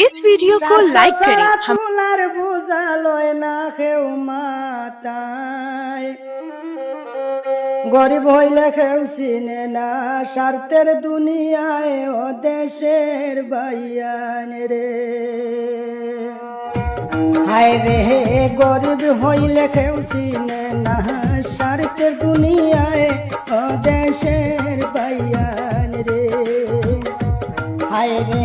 इस वीडियो को लाइक करें। हम গরিব হইলে কেউ চিনে না স্বার্থের দুনিয়ায় ও দেশের বাইয়ান রে হায় রে গরিব হইলে কেউ চিনে না স্বার্থের দুনিয়ায় ও দেশের বাইয়ান রে হায় রে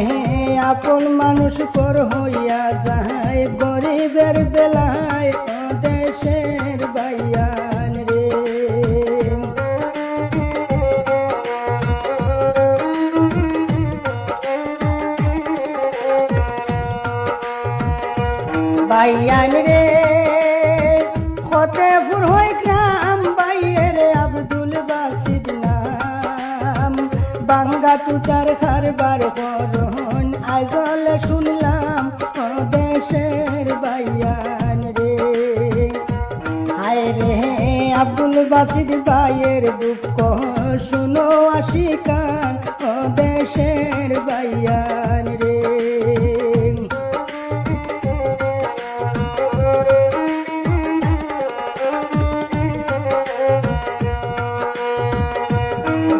আপন মানুষ পর হইয়া যায় গরিবের বেলায় ও দেশের বাইয়ান রে বাইয়ান রে ফতেপুর হই গ্রাম বাইয়ের আব্দুল বাসিদ নাম বাঙ্গা টুটার খারবার করন আজলে শুনলাম ও দেশের বাইয়ান রে হায় রে আব্দুল বাসিদ বাইয়ের দুঃখ শুনো আশিকান ও দেশের বাইয়ান রে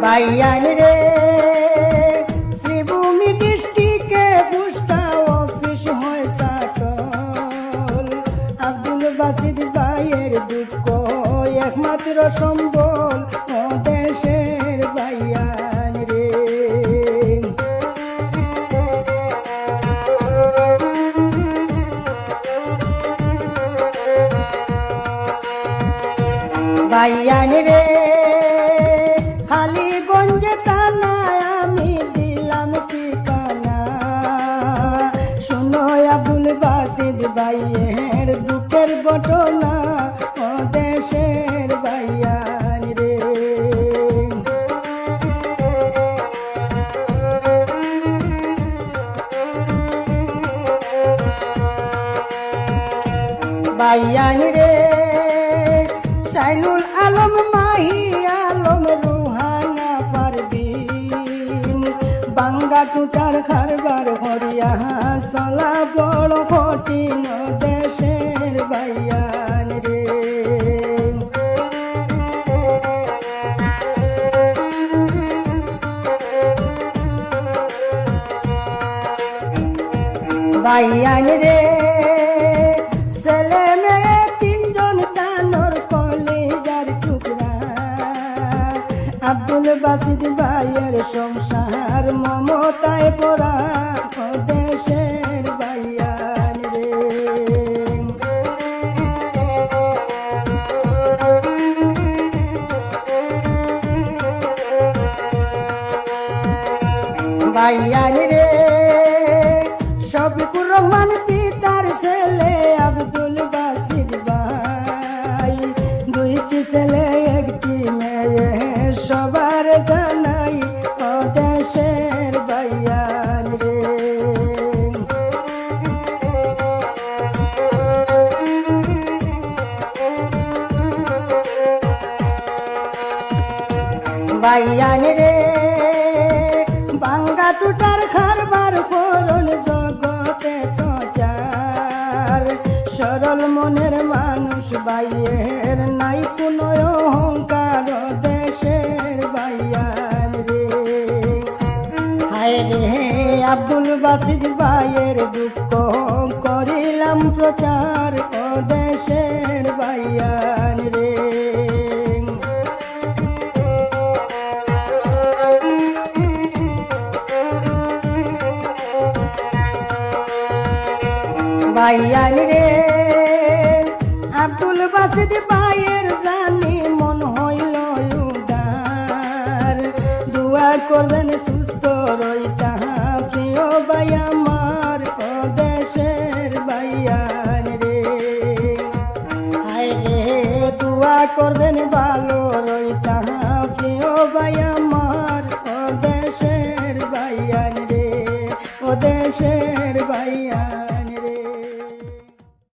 বাইয়ান রে শ্রীভূমি ডিস্ট্রিক্টে পোস্টা অফিস হয় সাকল আব্দুল বাসিদ বাইয়ের দুঃখ একমাত্র সম্বল ও দেশের বাইয়ান রে বাইয়ান রে খালিগঞ্জে থানায় আমি দিলাম ঠিকানা শুনো আব্দুল বাসিদ বাইয়ের দুঃখের ঘটনা ও দেশের বাইয়ান রে বাইয়ান রে শাইনুল আলম মাহি আলম রুহানা পারবিন বাঙ্গা টুটার খারবার হরিয়া চলা বড় কঠিন দেশের বাইয়ান রে বাইয়ান রে ছেলে মেয়ে তিনজন তানোর কলেজার টুকরা আব্দুল বাসিদ বাইয়ের সংসার মমতায় পড়া ও দেশের বাইয়ান রে বাইয়ান রে শফিকুর রহমান পিতার ছেলে আব্দুল বাসিদ ভাই দুইটি ছেলে একটি মেয়ে সবার জানাই ও দেশের বাইয়ান রে বাইয়ান রে বাঙ্গা টুটার খারবার করল জগতে তো চার সরল মনের মানুষ বাইয়ের নাই কোনো অহংকার দেশের বাইয়ান রে হায় রে আব্দুল বাসিদ বাইয়ের দুঃখ করিলাম প্রচার ও দেশের বাইয়ান রে বাইয়ান রে আব্দুল বাসিদ বাইয়ের জানি মন হইল উদার দুয়া করবেন সুস্থ রইতা প্রিয় ভাই আমার ও দেশের বাইয়ান রে হায় রে দুয়া করবেন ভালো রইতা প্রিয় ভাই আমার